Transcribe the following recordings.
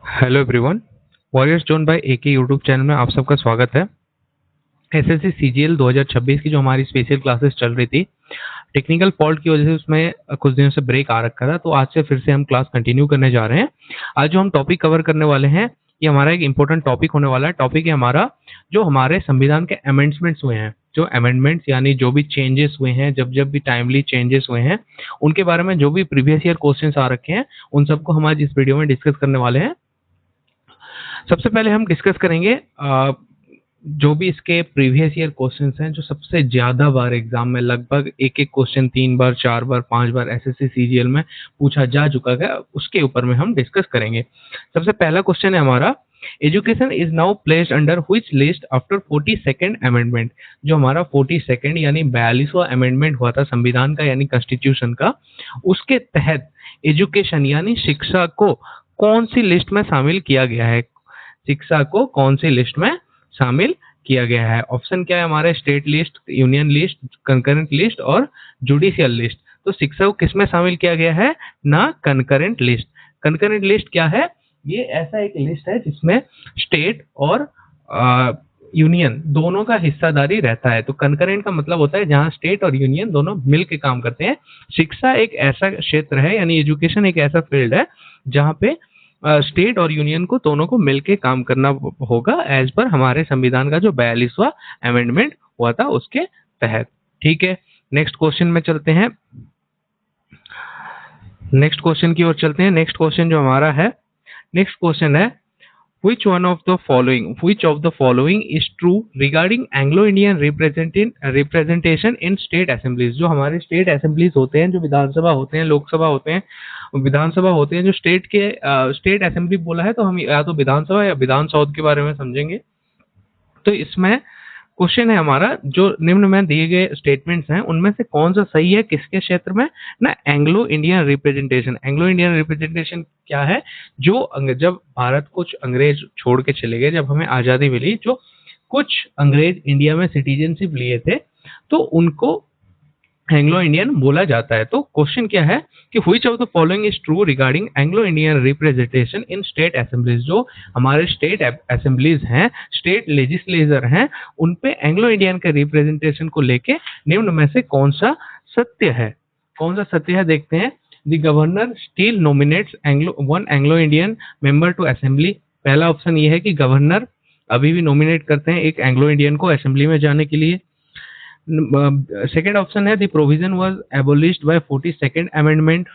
Hello everyone, warriors zone by AK YouTube channel में आप सबका स्वागत है। एसएससी सीजीएल 2026 की जो हमारी स्पेशल क्लासेस चल रही थी, टेक्निकल फॉल्ट की वजह से उसमें कुछ दिनों से ब्रेक आ रखा था, तो आज से फिर से हम क्लास कंटिन्यू करने जा रहे हैं। आज जो हम टॉपिक कवर करने वाले हैं, ये हमारा एक इंपॉर्टेंट टॉपिक होने वाला है। टॉपिक है हमारा जो हमारे संविधान के अमेंडमेंट्स हुए हैं, जो अमेंडमेंट्स यानी जो भी चेंजेस हुए हैं, जब जब भी टाइमली चेंजेस हुए हैं, उनके बारे में जो भी प्रीवियस ईयर क्वेश्चंस आ रखे हैं, उन सबको हम आज इस वीडियो में डिस्कस करने वाले हैं। सबसे पहले हम डिस्कस करेंगे जो भी इसके प्रीवियस ईयर क्वेश्चंस हैं, जो सबसे ज्यादा बार एग्जाम में लगभग एक एक क्वेश्चन 3 बार 4 बार 5 बार एसएससी सीजीएल में पूछा जा चुका है, उसके ऊपर में हम डिस्कस करेंगे। सबसे पहला क्वेश्चन है हमारा, education is now placed under which list after 42nd amendment. जो हमारा 42nd यानी 42वां अमेंडमेंट हुआ था संविधान का यानी कॉन्स्टिट्यूशन का, उसके तहत एजुकेशन यानी शिक्षा को कौन सी लिस्ट में शामिल किया गया है। शिक्षा को कौन सी लिस्ट में शामिल किया गया है। ऑप्शन क्या है हमारे, state list, union list, concurrent list और जुडिशियल लिस्ट। तो शिक्षा को किस में शामिल किया गया है ना, कंकरेंट लिस्ट। कंकरेंट लिस्ट क्या है, ये ऐसा एक लिस्ट है जिसमें स्टेट और यूनियन दोनों का हिस्सादारी रहता है। तो कंकरेंट का मतलब होता है जहां स्टेट और यूनियन दोनों मिलकर काम करते हैं। शिक्षा एक ऐसा क्षेत्र है यानी एजुकेशन एक ऐसा फील्ड है जहां पे स्टेट और यूनियन को दोनों को मिलके काम करना होगा, एज पर हमारे संविधान का जो 42वां अमेंडमेंट हुआ था उसके तहत। ठीक है, नेक्स्ट क्वेश्चन में चलते हैं, नेक्स्ट क्वेश्चन की ओर चलते हैं। नेक्स्ट क्वेश्चन जो हमारा है, नेक्स्ट क्वेश्चन है, which of the following is true regarding Anglo-Indian representation in state assemblies। जो हमारे स्टेट असेंबलीज होते हैं, जो विधानसभा होते हैं, लोकसभा होते हैं, विधानसभा होते हैं, जो स्टेट के स्टेट असेंबली बोला है तो हम या तो विधानसभा या विधान सौध के बारे में समझेंगे। तो इसमें क्वेश्चन है हमारा, जो निम्न में दिए गए स्टेटमेंट्स हैं उनमें से कौन सा सही है, किसके क्षेत्र में ना, Anglo Indian representation. Anglo Indian representation क्या है, जो जब भारत कुछ अंग्रेज छोड़ के चले गए, जब हमें आजादी मिली, जो कुछ अंग्रेज इंडिया में सिटीजनशिप लिए थे, तो उनको एंग्लो इंडियन बोला जाता है। तो क्वेश्चन क्या है कि which of the following is true regarding Anglo Indian representation in state assemblies. जो हमारे स्टेट असेंबलीज हैं, स्टेट लेजिस्लेचर हैं, उन पे एंग्लो इंडियन के रिप्रेजेंटेशन को लेके निम्न में से कौन सा सत्य है। कौन सा सत्य है देखते हैं। The governor still nominates one Anglo Indian member to assembly. पहला ऑप्शन ये है कि गवर्नर अभी भी नॉमिनेट करते हैं एक एंग्लो इंडियन को असेंबली में जाने के लिए। सेकेंड ऑप्शन है, the provision was abolished by 42nd amendment.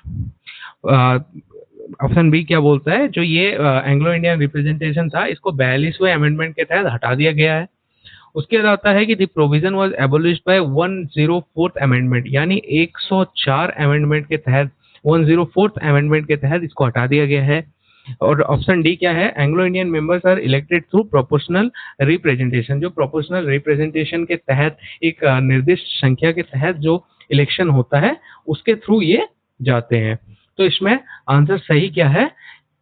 Option B क्या बोलता है, जो ये एंग्लो इंडियन रिप्रेजेंटेशन था, इसको 42वें अमेंडमेंट के तहत हटा दिया गया है। उसके बाद आता है कि the provision was abolished by 104th amendment, यानी 104 अमेंडमेंट के तहत, 104th अमेंडमेंट के तहत इसको हटा दिया गया है। और ऑप्शन डी क्या है, Anglo Indian members are elected through proportional representation. जो प्रोपोर्शनल रिप्रेजेंटेशन के तहत एक निर्दिष्ट संख्या के तहत जो इलेक्शन होता है उसके थ्रू ये जाते हैं। तो इसमें आंसर सही क्या है,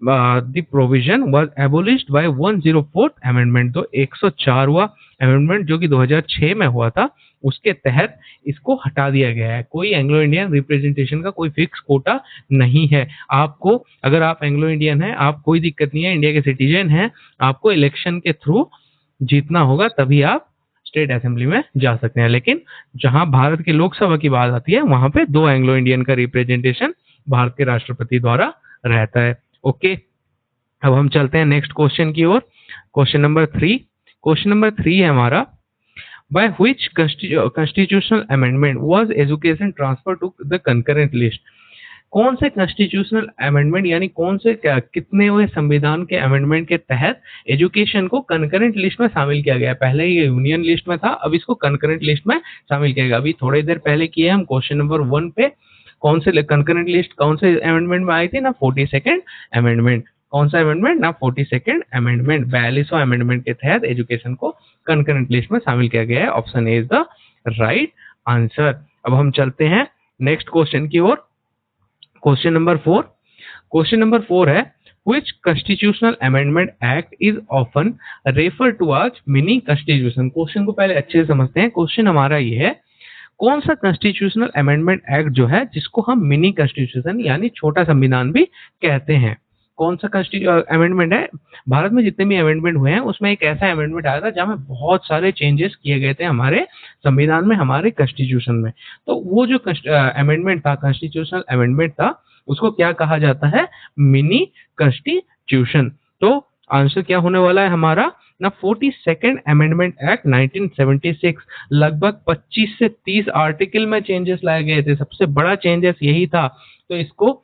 the provision was abolished by 104th amendment. तो 104वां अमेंडमेंट जो कि 2006 में हुआ था, उसके तहत इसको हटा दिया गया है। कोई एंग्लो इंडियन रिप्रेजेंटेशन का कोई फिक्स कोटा नहीं है। आपको, अगर आप एंग्लो इंडियन हैं, आप कोई दिक्कत नहीं है, इंडिया के सिटीजन हैं, आपको इलेक्शन के थ्रू जीतना होगा, तभी आप स्टेट असेंबली में जा सकते हैं। लेकिन जहां भारत के लोकसभा की बात आती है, वहां पे 2 एंग्लो इंडियन का रिप्रेजेंटेशन भारत के राष्ट्रपति द्वारा रहता है। ओके, अब हम चलते हैं नेक्स्ट क्वेश्चन की ओर। क्वेश्चन नंबर 3, क्वेश्चन नंबर 3 है हमारा, by which constitutional amendment was education transferred to the concurrent list। कौन से कॉन्स्टिट्यूशनल अमेंडमेंट यानी कौन से कितने हुए संविधान के अमेंडमेंट के तहत एजुकेशन को कंकरेंट लिस्ट में शामिल किया गया। पहले ये यूनियन लिस्ट में था, अब इसको कंकरेंट लिस्ट में शामिल किया गया। अभी थोड़ी देर पहले किए हम क्वेश्चन नंबर 1 पे, कौन से कंकरेंट लिस्ट कौन से अमेंडमेंट में आई थी ना, 42nd अमेंडमेंट। कौन सा अमेंडमेंट ना, 42nd अमेंडमेंट, 42वां अमेंडमेंट के तहत एजुकेशन को कंकरेंट लिस्ट में शामिल किया गया है। Option A is the right answer. अब हम चलते हैं नेक्स्ट क्वेश्चन की ओर। क्वेश्चन नंबर 4, क्वेश्चन नंबर 4 है, which constitutional amendment act is often referred to as mini constitution। Question को पहले अच्छे से समझते हैं। क्वेश्चन हमारा ये है, कौन सा कॉन्स्टिट्यूशनल अमेंडमेंट एक्ट जो है जिसको हम मिनी कॉन्स्टिट्यूशन यानी छोटा संविधान भी कहते हैं, कौन सा अमेंडमेंट है, भारत में जितने भी अमेंडमेंट हुए हैं उसमें एक ऐसा अमेंडमेंट आया था जहाँ में बहुत सारे चेंजेस किए गए थे हमारे संविधान में, हमारे कॉन्स्टिट्यूशन में। तो वो जो अमेंडमेंट था, कॉन्स्टिट्यूशनल अमेंडमेंट था, उसको क्या कहा जाता है, मिनी कॉन्स्टिट्यूशन। तो आंसर क्या होने वाला है हमारा ना, 42nd अमेंडमेंट एक्ट 1976। लगभग 25 से 30 आर्टिकल में चेंजेस लाए गए थे, सबसे बड़ा चेंजेस यही था। तो इसको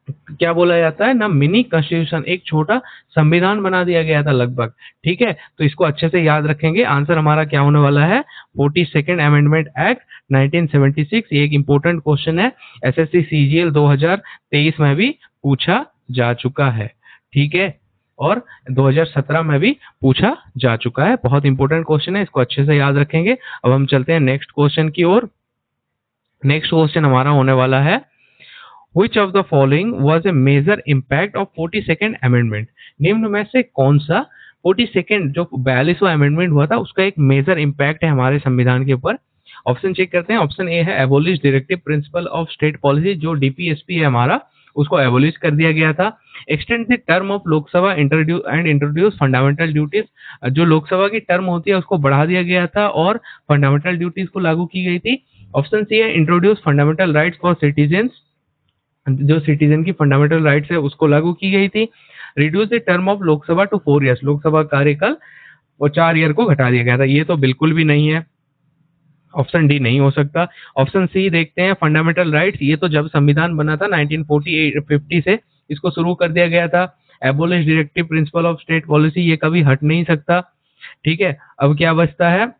क्या बोला जाता है ना, मिनी कॉन्स्टिट्यूशन, एक छोटा संविधान बना दिया गया था लगभग। ठीक है, तो इसको अच्छे से याद रखेंगे। आंसर हमारा क्या होने वाला है, 42nd अमेंडमेंट एक्ट 1976। ये एक इंपॉर्टेंट क्वेश्चन है, एसएससी सीजीएल 2023 में भी पूछा जा चुका है। ठीक है, और 2017 में भी पूछा जा चुका है। बहुत इंपॉर्टेंट क्वेश्चन है, इसको अच्छे से याद रखेंगे। अब हम चलते हैं नेक्स्ट क्वेश्चन की ओर। नेक्स्ट क्वेश्चन हमारा होने वाला है, Which of the following was a major impact of 42nd amendment? निम्न में से कौन सा 42nd जो 42वां अमेंडमेंट हुआ था उसका एक मेजर इम्पैक्ट है हमारे संविधान के ऊपर? ऑप्शन चेक करते हैं। ऑप्शन ए है abolish directive principle of state policy, जो डीपीएसपी है हमारा, उसको एबोलिश कर दिया गया था। Extend the term of Lok Sabha introduce fundamental duties, जो लोकसभा की टर्म होती है उसको बढ़ा दिया गया था और फंडामेंटल ड्यूटीज को लागू की गई थी। ऑप्शन सी है introduce fundamental rights for citizens, जो सिटीजन की फंडामेंटल राइट्स है उसको लागू की गई थी। Reduce the term of Lok Sabha to 4 years, Lok Sabha कार्यकाल वो 4 ईयर को घटा दिया गया था। ये तो बिल्कुल भी नहीं है, ऑप्शन डी नहीं हो सकता। ऑप्शन सी देखते हैं, फंडामेंटल राइट्स, ये तो जब संविधान बना था 1950 से इसको शुरू कर दिया गया था। Abolish directive principle of state policy, ये कभी हट नहीं सकता। ठीक है, अब क्या बचता है,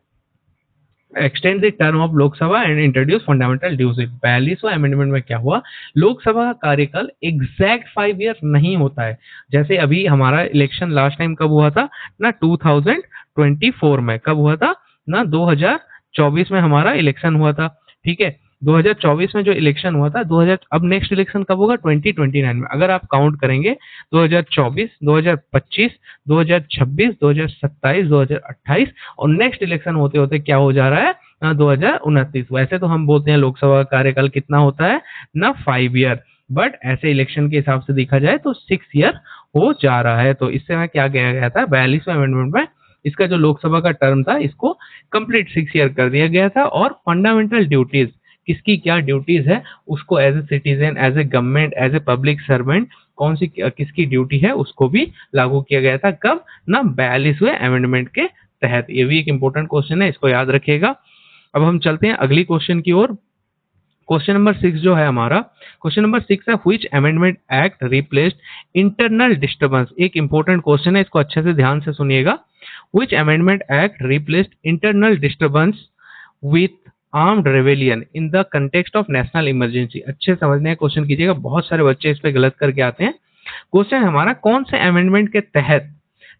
extend the term of Lok Sabha and introduce fundamental duties. 42वां अमेंडमेंट में क्या हुआ, लोकसभा का कार्यकाल एग्जैक्ट 5 ईयर नहीं होता है। जैसे अभी हमारा इलेक्शन लास्ट टाइम कब हुआ था ना, 2024 में। कब हुआ था ना, 2024 में हमारा इलेक्शन हुआ था। ठीक है, 2024 में जो इलेक्शन हुआ था, 2000, अब नेक्स्ट इलेक्शन कब होगा, 2029 में। अगर आप काउंट करेंगे 2024, 2025, 2026, 2027, 2028 और नेक्स्ट इलेक्शन होते होते क्या हो जा रहा है, 2029। वैसे तो हम बोलते हैं लोकसभा का कार्यकाल कितना होता है ना, 5 ईयर, बट ऐसे इलेक्शन के हिसाब से देखा जाए तो 6 ईयर हो जा रहा है। तो इससे में क्या किया गया था, 42वें अमेंडमेंट में इसका जो लोकसभा का टर्म था इसको कंप्लीट 6 ईयर कर दिया गया था। और फंडामेंटल ड्यूटीज, किसकी क्या ड्यूटीज है, उसको as a citizen, as a government, as a public servant कौन सी किसकी ड्यूटी है उसको भी लागू किया गया था। कब ना, 42वें अमेंडमेंट के तहत। ये भी एक इंपॉर्टेंट क्वेश्चन है, इसको याद रखिएगा। अब हम चलते हैं अगली क्वेश्चन की ओर। क्वेश्चन नंबर 6 जो है हमारा, क्वेश्चन नंबर 6 है, which amendment act replaced internal disturbance. एक इंपॉर्टेंट क्वेश्चन है, इसको अच्छे से ध्यान से सुनिएगा। Which amendment act replaced internal disturbance with armed rebellion in the context of national emergency. अच्छे समझने का क्वेश्चन कीजिएगा, बहुत सारे बच्चे इस पे गलत करके आते हैं। क्वेश्चन हमारा, कौन से अमेंडमेंट के तहत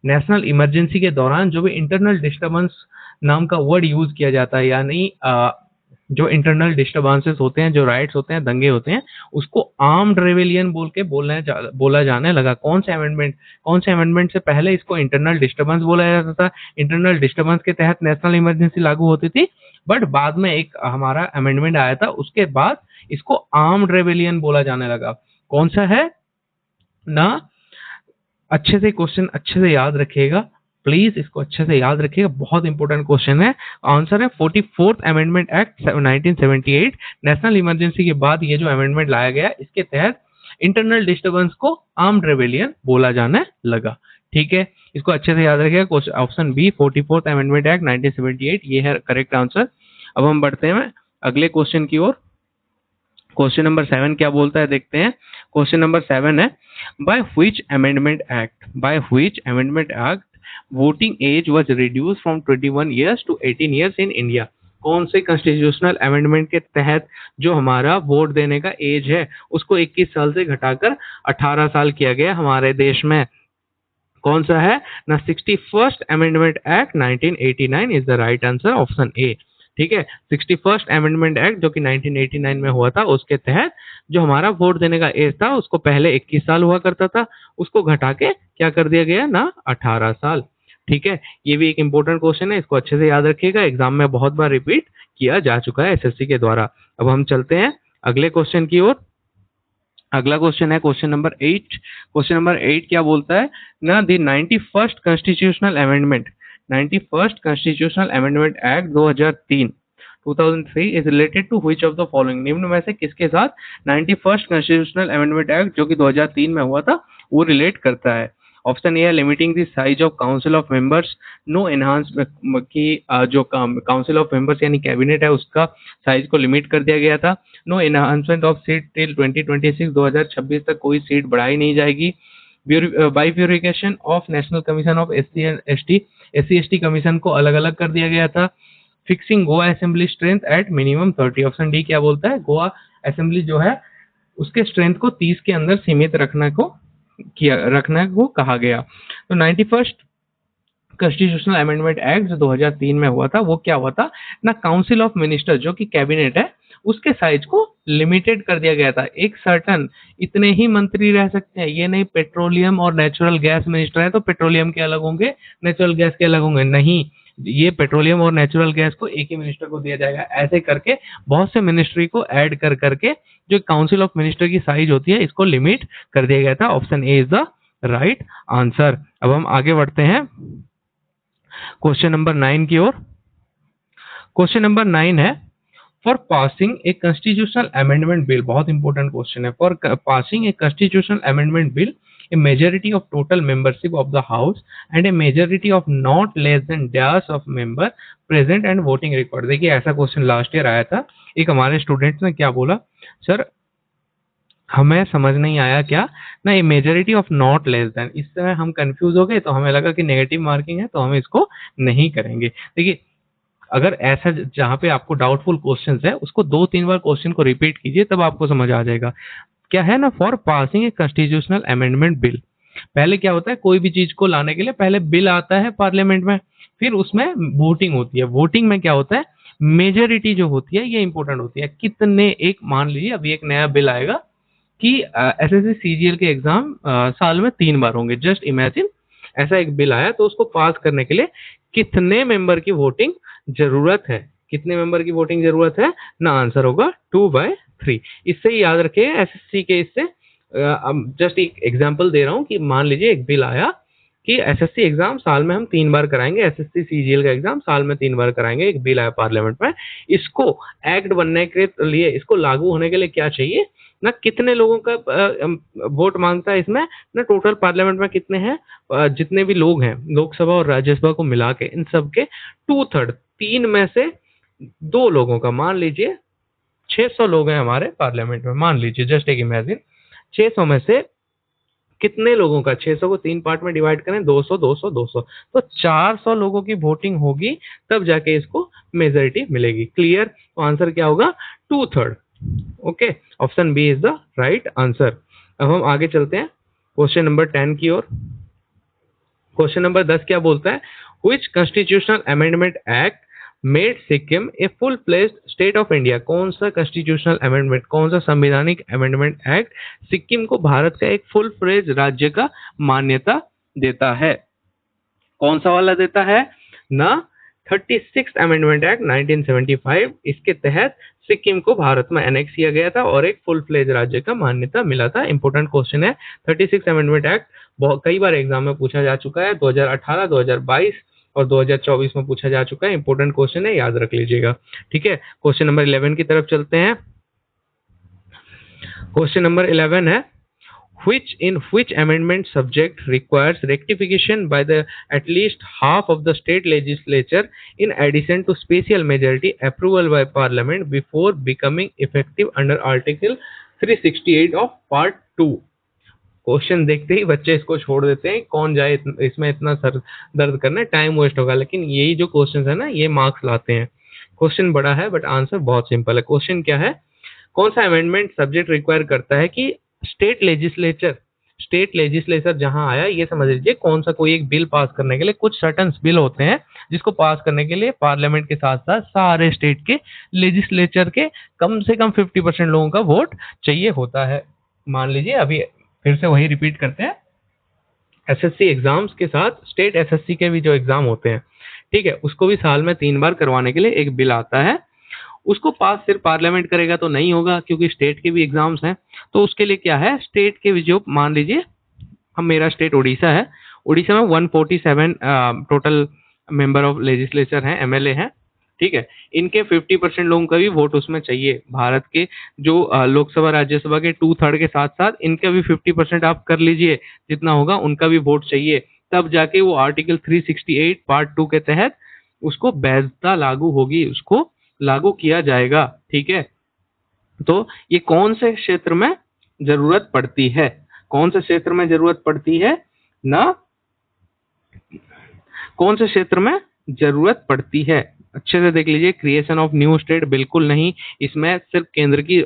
नेशनल इमरजेंसी के दौरान जो भी इंटरनल डिस्टर्बेंस नाम का वर्ड यूज किया जाता है, यानी जो इंटरनल डिस्टर्बेंसेस होते हैं, जो राइट्स होते हैं, दंगे होते हैं, उसको आर्म्ड रेवेलियन बोल के बोला जाने लगा। कौन से अमेंडमेंट से पहले इसको इंटरनल डिस्टर्बेंस बोला जाता था, इंटरनल डिस्टर्बेंस के तहत नेशनल इमरजेंसी लागू होती थी, बट बाद में एक हमारा अमेंडमेंट आया था, उसके बाद इसको आर्म्ड रेवेलियन बोला जाने लगा। कौन सा है ना, अच्छे से क्वेश्चन अच्छे से याद रखिएगा प्लीज, इसको अच्छे से याद रखिएगा, बहुत इंपॉर्टेंट क्वेश्चन है। आंसर है 44th amendment act 1978। National emergency के बाद ये जो अमेंडमेंट लाया गया, इसके तहत इंटरनल डिस्टर्बेंस को आर्म्ड रेवेलियन बोला जाने लगा। ठीक है, इसको अच्छे से याद रखिएगा। Option B 44th amendment act 1978 ये है करेक्ट आंसर। अब हम बढ़ते हैं अगले क्वेश्चन की ओर। क्वेश्चन नंबर 7 क्या बोलता है, देखते हैं। क्वेश्चन नंबर 7 है, by which amendment act voting age was reduced from 21 years to 18 years in India. कौन से कॉन्स्टिट्यूशनल अमेंडमेंट के तहत जो हमारा वोट देने का एज है उसको 21 साल से घटाकर 18 साल किया गया हमारे देश में? कौन सा है ना, 61st amendment act 1989 is the right answer, option A. ठीक है, 61st अमेंडमेंट एक्ट जो कि 1989 में हुआ था, उसके तहत जो हमारा वोट देने का एज था उसको पहले 21 साल हुआ करता था, उसको घटा के क्या कर दिया गया ना, 18 साल। ठीक है, ये भी एक इंपॉर्टेंट क्वेश्चन है, इसको अच्छे से याद रखिएगा, एग्जाम में बहुत बार रिपीट किया जा चुका है एसएससी के द्वारा। अब हम चलते हैं अगले क्वेश्चन की ओर। अगला क्वेश्चन है क्वेश्चन नंबर 8। क्वेश्चन नंबर 8 क्या बोलता है ना, the 91st constitutional amendment, 91st constitutional amendment act 2003 is related to which of the following, निम्न में से किसके साथ 91st कॉन्स्टिट्यूशनल अमेंडमेंट एक्ट जो कि 2003 में हुआ था वो रिलेट करता है। ऑप्शन ए है limiting the size of council of members, no enhance की जो काउंसिल ऑफ मेंबर्स यानी कैबिनेट है उसका साइज को लिमिट कर दिया गया था। No enhancement of seat till 2026, 2026 तक कोई सीट बढ़ाई नहीं जाएगी। Bifurcation of national commission of SC ST commission को अलग अलग कर दिया गया था। Fixing Goa assembly strength at minimum 30, option D क्या बोलता है, गोवा असेंबली जो है उसके स्ट्रेंथ को 30 के अंदर सीमित रखने को कहा गया। तो 91st कॉन्स्टिट्यूशनल अमेंडमेंट एक्ट जो 2003 में हुआ था वो क्या हुआ था ना, काउंसिल ऑफ मिनिस्टर जो कि कैबिनेट है उसके साइज को लिमिटेड कर दिया गया था। एक सर्टन इतने ही मंत्री रह सकते हैं, ये नहीं पेट्रोलियम और नेचुरल गैस मिनिस्टर है तो पेट्रोलियम के अलग होंगे, नेचुरल गैस के अलग होंगे, नहीं, ये पेट्रोलियम और नेचुरल गैस को एक ही मिनिस्टर को दिया जाएगा। ऐसे करके बहुत से मिनिस्ट्री को ऐड कर करके जो काउंसिल ऑफ मिनिस्टर की साइज होती है इसको लिमिट कर दिया गया था। Option A is the right answer. अब हम आगे बढ़ते हैं क्वेश्चन नंबर 9 की ओर। क्वेश्चन नंबर 9 है for passing a constitutional amendment bill, बहुत इंपॉर्टेंट क्वेश्चन है। For passing a constitutional amendment bill A majority of total membership of the house and A majority of not less than dash of member present and voting record. देखिए ऐसा question last year आया था, एक हमारे students ने क्या बोला, sir हमें समझ नहीं आया क्या ना, ये majority of not less than, इस समय हम कंफ्यूज हो गए तो हमें लगा कि नेगेटिव मार्किंग है तो हम इसको नहीं करेंगे। देखिए अगर ऐसा जहाँ पे आपको डाउटफुल क्वेश्चंस है उसको 2-3 बार क्वेश्चन को रिपीट कीजिए तब आपको समझ आ जाएगा। क्या है ना, for passing a constitutional amendment bill, पहले क्या होता है कोई भी चीज को लाने के लिए पहले बिल आता है पार्लियामेंट में, फिर उसमें वोटिंग होती है। वोटिंग में क्या होता है, मेजोरिटी जो होती है ये इंपॉर्टेंट होती है, कितने, एक मान लीजिए अभी एक नया बिल आएगा कि SSC CGL के एग्जाम साल में 3 बार होंगे। जस्ट इमेजिन ऐसा एक बिल आया तो उसको पास करने के लिए कितने मेंबर की वोटिंग जरूरत है, कितने मेंबर की वोटिंग जरूरत है ना, आंसर होगा 2/3। इससे ही याद रखिए SSC के, इससे जस्ट एक एग्जांपल दे रहा हूँ कि मान लीजिए एक बिल आया कि SSC एग्जाम साल में हम 3 बार कराएंगे, SSC CGL का एग्जाम साल में 3 बार कराएंगे, एक बिल आया पार्लियामेंट में, इसको एक्ट बनने के लिए, इसको लागू होने के लिए क्या चाहिए ना, कितने लोगों का वोट मांगता है इसमें ना, टोटल पार्लियामेंट में कितने हैं, जितने भी लोग हैं लोकसभा और राज्यसभा को मिला के इन सब के 2/3, 3 में से 2 लोगों का, मान लीजिए 600 लोग हैं हमारे पार्लियामेंट में, मान लीजिए जस्ट एक इमेजिन 600 में से कितने लोगों का, 600 को 3 पार्ट में डिवाइड करें, 200 200 200, तो 400 लोगों की वोटिंग होगी तब जाके इसको मेजोरिटी मिलेगी। क्लियर, तो आंसर क्या होगा 2/3। Okay, option B is the right answer. अब हम आगे चलते हैं क्वेश्चन नंबर 10 की ओर। क्वेश्चन नंबर 10 क्या बोलता है, which constitutional amendment act made Sikkim a full fledged state of India, कौन सा कॉन्स्टिट्यूशनल अमेंडमेंट, कौन सा संवैधानिक अमेंडमेंट एक्ट सिक्किम को भारत का एक फुल फ्लेज राज्य का मान्यता देता है, कौन सा वाला देता है ना, 36 अमेंडमेंट एक्ट 1975, इसके तहत सिक्किम को भारत में एनेक्स किया गया था और एक फुल फ्लेज राज्य का मान्यता मिला था। इंपॉर्टेंट क्वेश्चन है, 36 अमेंडमेंट एक्ट बहुत कई बार एग्जाम में पूछा जा चुका है, 2018, 2022 और 2024 में पूछा जा चुका है। इंपॉर्टेंट क्वेश्चन है, याद रख लीजिएगा। ठीक है, क्वेश्चन नंबर 11 की तरफ चलते हैं। क्वेश्चन नंबर 11 है, which amendment subject requires rectification by the at least half of the state legislature in addition to special majority approval by parliament before becoming effective under article 368 of part 2। Question देखते ही बच्चे इसको छोड़ देते हैं, कौन जाए इसमें इतना सर दर्द करना, टाइम वेस्ट होगा, लेकिन यही जो क्वेश्चन है ना ये मार्क्स लाते हैं। क्वेश्चन बड़ा है बट आंसर बहुत सिंपल है। क्वेश्चन क्या है, कौन सा अमेंडमेंट सब्जेक्ट रिक्वायर करता है कि स्टेट लेजिस्लेचर जहां आया, ये समझ लीजिए कौन सा कोई एक बिल पास करने के लिए, कुछ सर्टन बिल होते हैं जिसको पास करने के लिए पार्लियामेंट के साथ साथ सारे स्टेट के लेजिस्लेचर के कम से कम 50% लोगों का वोट चाहिए होता है। मान लीजिए अभी फिर से वही रिपीट करते हैं, SSC एग्जाम्स के साथ स्टेट SSC के भी जो एग्जाम होते हैं, ठीक है, उसको भी साल में 3 बार करवाने के लिए एक बिल आता है, उसको पास सिर्फ पार्लियामेंट करेगा तो नहीं होगा, क्योंकि स्टेट के भी एग्जाम्स हैं। तो उसके लिए क्या है, स्टेट के जो मान लीजिए हम, मेरा स्टेट उड़ीसा है, उड़ीसा में 147 टोटल मेंबर ऑफ लेजिस्लेचर हैं, एमएलए हैं, ठीक है। इनके 50% लोगों का भी वोट उसमें चाहिए। भारत के जो लोकसभा राज्यसभा के 2/3 के साथ साथ इनका भी 50% आप कर लीजिए, जितना होगा उनका भी वोट चाहिए, तब जाके वो आर्टिकल 368 पार्ट 2 के तहत उसको वैधता लागू होगी, उसको लागू किया जाएगा, ठीक है। तो ये कौन से क्षेत्र में जरूरत पड़ती है, कौन से क्षेत्र में जरूरत पड़ती है ना, कौन से क्षेत्र में जरूरत पड़ती है, अच्छे से देख लीजिए। क्रिएशन ऑफ न्यू स्टेट बिल्कुल नहीं, इसमें सिर्फ केंद्र की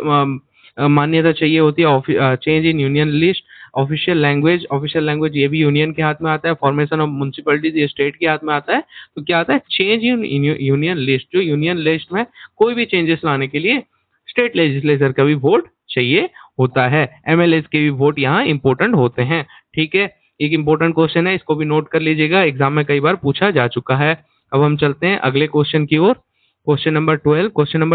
मान्यता चाहिए होती है। Change in union list, official language ये भी यूनियन के हाथ में आता है। फॉर्मेशन ऑफ म्युनिसिपैलिटीज ये स्टेट के हाथ में आता है। तो क्या आता है, चेंज इन यूनियन लिस्ट, जो यूनियन लिस्ट में कोई भी चेंजेस लाने के लिए स्टेट लेजिस्लेचर का भी वोट चाहिए होता है। एमएलए के भी वोट यहाँ इंपॉर्टेंट होते हैं, ठीक है। एक इंपॉर्टेंट क्वेश्चन है, इसको भी नोट कर लीजिएगा, एग्जाम में कई बार पूछा जा चुका है। अब हम चलते हैं अगले क्वेश्चन की ओर। क्वेश्चन नंबर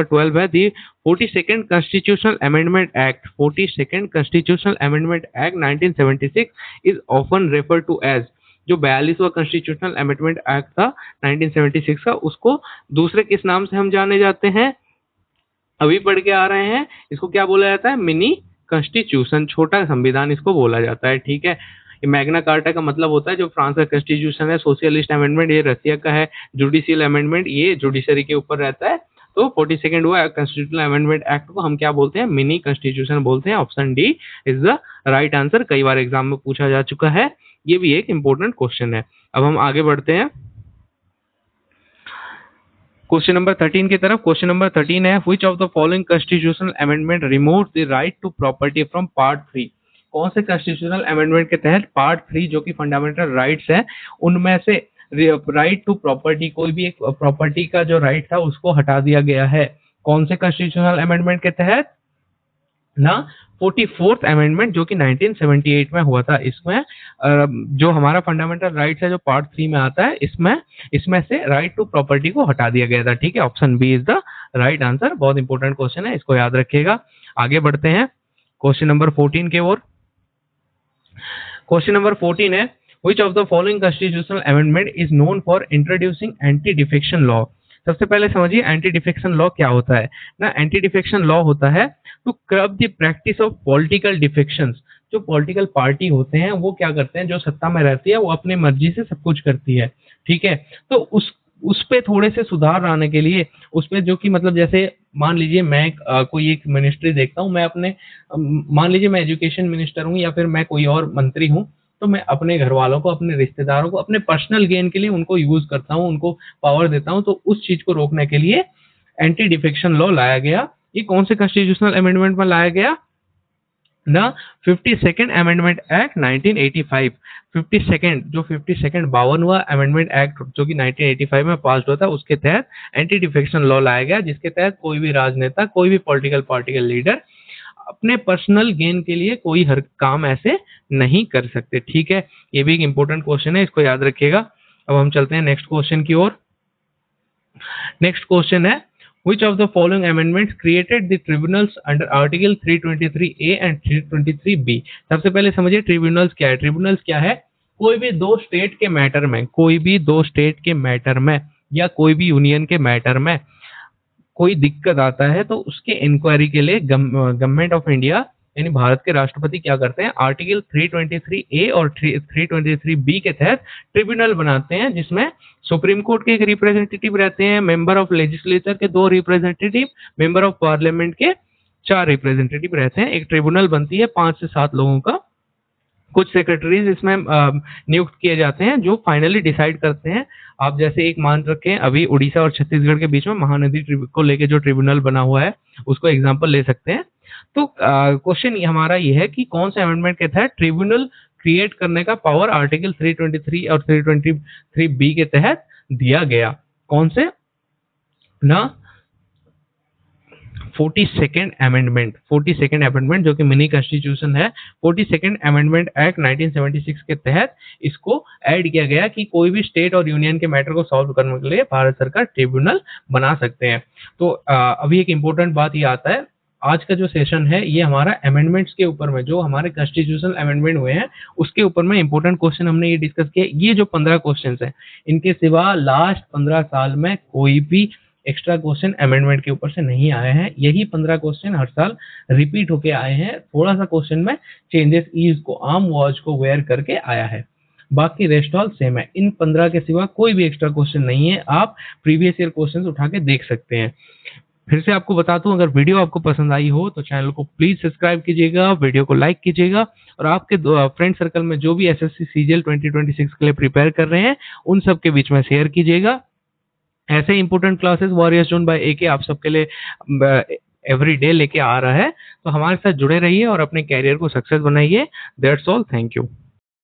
12 है, the 42nd constitutional amendment act, 42nd constitutional amendment act 1976 is often refer to as, जो 42वां कॉन्स्टिट्यूशनल अमेंडमेंट एक्ट था 1976 का, उसको दूसरे किस नाम से हम जाने जाते हैं, अभी पढ़ के आ रहे हैं, इसको क्या बोला जाता है, मिनी कॉन्स्टिट्यूशन, छोटा संविधान इसको बोला जाता है, ठीक है। ये मैग्ना कार्टा का मतलब होता है जो फ्रांस का कॉन्स्टिट्यूशन है। सोशलिस्ट अमेंडमेंट ये रसिया का है। जुडिशियल अमेंडमेंट ये जुडिशरी के ऊपर रहता है। तो 42nd हुआ कॉन्स्टिट्यूशनल अमेंडमेंट एक्ट को हम क्या बोलते हैं, मिनी कॉन्स्टिट्यूशन बोलते हैं। Option D is the right answer, कई बार एग्जाम में पूछा जा चुका है, ये भी एक इंपॉर्टेंट क्वेश्चन है। अब हम आगे बढ़ते हैं क्वेश्चन नंबर 13 की तरफ। क्वेश्चन नंबर 13 है, which of the following constitutional amendment removes the right to property from part 3, कौन से कॉन्स्टिट्यूशनल अमेंडमेंट के तहत पार्ट 3 जो कि फंडामेंटल राइट्स है उनमें से राइट टू प्रॉपर्टी, कोई भी एक प्रॉपर्टी का जो राइट था उसको हटा दिया गया है, कौन से कॉन्स्टिट्यूशनल अमेंडमेंट के तहत ना, 44th अमेंडमेंट जो कि 1978 में हुआ था। इसमें जो हमारा फंडामेंटल राइट्स है जो पार्ट 3 में आता है, इसमें से राइट टू प्रॉपर्टी को हटा दिया गया था, ठीक है। Option B is the right answer, बहुत इंपॉर्टेंट क्वेश्चन है, इसको याद रखिएगा। आगे बढ़ते हैं क्वेश्चन नंबर 14 की ओर। क्वेश्चन नंबर 14 है, which of the following constitutional amendment is known for introducing anti defection law। सबसे पहले समझिए एंटी डिफेक्शन लॉ क्या होता है ना। एंटी डिफेक्शन लॉ होता है to curb the practice of political defections. जो पॉलिटिकल पार्टी होते हैं वो क्या करते हैं, जो सत्ता में रहती है वो अपनी मर्जी से सब कुछ करती है, ठीक है। तो उस पे थोड़े से सुधार लाने के लिए, उस पे जो कि मतलब जैसे मान लीजिए मैं कोई एक मिनिस्ट्री देखता हूँ, मैं अपने मान लीजिए मैं एजुकेशन मिनिस्टर हूँ या फिर मैं कोई और मंत्री हूँ, तो मैं अपने घर वालों को, अपने रिश्तेदारों को, अपने पर्सनल गेन के लिए उनको यूज करता हूँ, उनको पावर देता हूँ। तो उस चीज को रोकने के लिए एंटी डिफेक्शन लॉ लाया गया। ये कौन से कॉन्स्टिट्यूशनल अमेंडमेंट में लाया गया ना, 52nd अमेंडमेंट एक्ट 1985। 52nd जो 52nd 52वां अमेंडमेंट एक्ट जो कि 1985 में पास हुआ था, उसके तहत एंटी डिफेक्शन लॉ लाया गया, जिसके तहत कोई भी राजनेता, कोई भी पॉलिटिकल पार्टी का लीडर अपने पर्सनल गेन के लिए कोई हर काम ऐसे नहीं कर सकते, ठीक है। ये भी एक इंपॉर्टेंट क्वेश्चन है, इसको याद रखिएगा। अब हम चलते हैं नेक्स्ट क्वेश्चन की ओर। नेक्स्ट क्वेश्चन है, which of the following amendments created the tribunals under article 323A and 323B। सबसे पहले समझिए ट्रिब्यूनल्स क्या है। ट्रिब्यूनल्स क्या है, कोई भी दो स्टेट के मैटर में, कोई भी दो स्टेट के मैटर में या कोई भी यूनियन के मैटर में कोई दिक्कत आता है तो उसके इंक्वायरी के लिए गवर्नमेंट ऑफ इंडिया यानी भारत के राष्ट्रपति क्या करते हैं, आर्टिकल 323A और 323B के तहत ट्रिब्यूनल बनाते हैं, जिसमें सुप्रीम कोर्ट के एक रिप्रेजेंटेटिव रहते हैं, मेंबर ऑफ लेजिस्लेचर के 2 रिप्रेजेंटेटिव, मेंबर ऑफ पार्लियामेंट के 4 रिप्रेजेंटेटिव रहते हैं। एक ट्रिब्यूनल बनती है 5 से 7 लोगों का। कुछ सेक्रेटरीज इसमें नियुक्त किए जाते हैं जो फाइनली डिसाइड करते हैं। आप जैसे एक मान रखें, अभी उड़ीसा और छत्तीसगढ़ के बीच में महानदी को लेके जो ट्रिब्यूनल बना हुआ है, उसको एग्जांपल ले सकते हैं। तो क्वेश्चन हमारा ये है कि कौन से अमेंडमेंट के तहत ट्रिब्यूनल क्रिएट करने का पावर आर्टिकल 323 और 323B के तहत दिया गया, कौन से ना, 42nd अमेंडमेंट जो कि मिनी कॉन्स्टिट्यूशन है, 42nd अमेंडमेंट एक्ट 1976 के तहत इसको ऐड किया गया कि कोई भी स्टेट और यूनियन के मैटर को सॉल्व करने के लिए भारत सरकार ट्रिब्यूनल बना सकते हैं। तो अभी एक इम्पोर्टेंट बात ये आता है, आज का जो सेशन है ये हमारा अमेंडमेंट्स के ऊपर में, जो हमारे कॉन्स्टिट्यूशनल अमेंडमेंट हुए हैं उसके ऊपर में इंपॉर्टेंट क्वेश्चन हमने ये डिस्कस किया। ये जो 15 क्वेश्चंस हैं, इनके सिवा लास्ट 15 साल में कोई भी एक्स्ट्रा क्वेश्चन अमेंडमेंट के ऊपर से नहीं आए हैं। यही 15 क्वेश्चन हर साल रिपीट होके आए हैं। थोड़ा सा क्वेश्चन में चेंजेस ईज को, आर्म वॉच को वेयर करके आया है, बाकी रेस्ट ऑल सेम है। इन 15 के सिवा कोई भी एक्स्ट्रा क्वेश्चन नहीं है। आप प्रीवियस ईयर क्वेश्चंस उठा के देख सकते हैं। फिर से आपको बताता हूँ, अगर वीडियो आपको पसंद आई हो तो चैनल को प्लीज सब्सक्राइब कीजिएगा, वीडियो को लाइक कीजिएगा, और आपके फ्रेंड सर्कल में जो भी एसएससी सीजीएल 2026 के लिए प्रिपेयर कर रहे हैं उन सब के बीच में शेयर कीजिएगा। ऐसे important classes warriors zone by AK आप सबके लिए एवरी डे लेके आ रहा है। तो हमारे साथ जुड़े रहिए और अपने कैरियर को सक्सेस बनाइए। That's all, thank you.